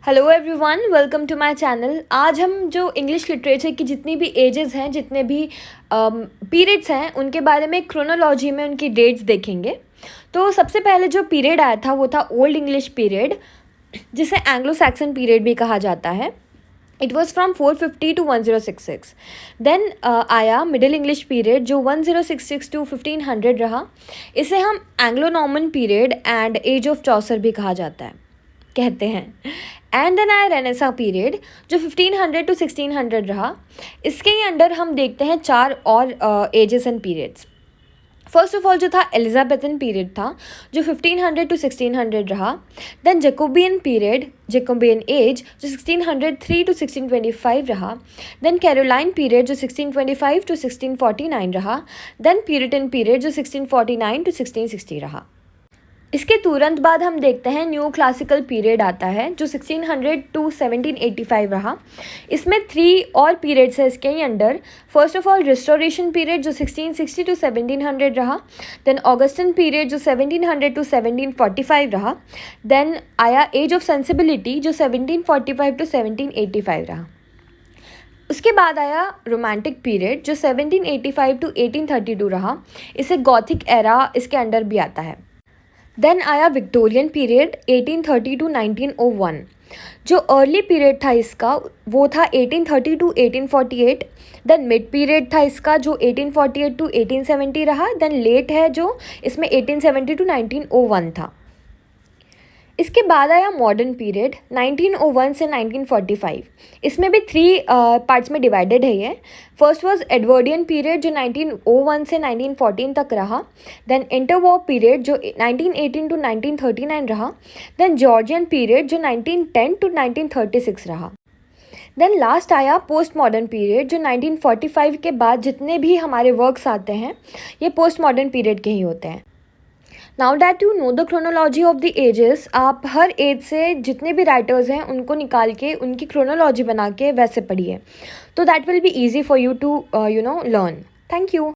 Hello everyone, welcome to my channel. आज हम जो इंग्लिश लिटरेचर की जितनी भी एजेस हैं, जितने भी पीरियड्स हैं, उनके बारे में क्रोनोलॉजी में उनकी डेट्स देखेंगे। तो सबसे पहले जो पीरियड आया था वो था ओल्ड इंग्लिश पीरियड, जिसे एंग्लो सैक्सन पीरियड भी कहा जाता है। It was from 450 to 1066। Then आया मिडिल इंग्लिश पीरियड जो 1066 to 1500 रहा। इसे हम Anglo Norman period and age of Chaucer भी कहा जाता है, कहते हैं। एंड देन आया रेनेसा पीरियड जो 1500 to 1600 रहा। इसके ही अंडर हम देखते हैं चार और ages and periods. First of all जो था एलिजाबेथन पीरियड था जो 1500 to 1600 रहा। Then Jacobean period, Jacobean age जो 1603 to 1625 रहा। देन कैरोलाइन पीरियड जो 1625 to 1649 रहा। देन प्यूरिटन पीरियड जो 1649 to 1660 रहा। इसके तुरंत बाद हम देखते हैं न्यू क्लासिकल पीरियड आता है जो 1600 to 1785 रहा। इसमें 3 और पीरियड्स है इसके ही under. First of all restoration period जो 1660 to 1700 रहा। देन ऑगस्टन पीरियड जो 1700 to 1745 रहा। देन आया एज ऑफ सेंसिबिलिटी जो 1745 to 1785 रहा। उसके बाद आया रोमांटिक पीरियड जो 1785 to 1832 रहा। इसे गॉथिक एरा इसके अंडर भी आता है। देन आया विक्टोरियन पीरियड 1830 to 1901। जो अर्ली पीरियड था इसका वो था 1830 to 1848। देन मिड पीरियड था इसका जो 1848 to 1870 रहा। देन लेट है जो इसमें 1870 to 1901 था। इसके बाद आया मॉडर्न पीरियड 1901 से 1945। इसमें भी 3 पार्ट्स में डिवाइडेड है ये। फर्स्ट वाज एडवर्डियन पीरियड जो 1901 से 1914 तक रहा। देन इंटरवॉर पीरियड जो 1918 to 1939 रहा। देन जॉर्जियन पीरियड जो 1910 to 1936 रहा। देन लास्ट आया पोस्ट मॉडर्न पीरियड जो 1945 के बाद जितने भी हमारे वर्क्स आते हैं ये पोस्ट मॉडर्न पीरियड के ही होते हैं। Now that you know the chronology of the ages, आप हर एज से जितने भी राइटर्स हैं उनको निकाल के उनकी क्रोनोलॉजी बना के वैसे पढ़िए, तो that will be easy for you to learn. Thank you.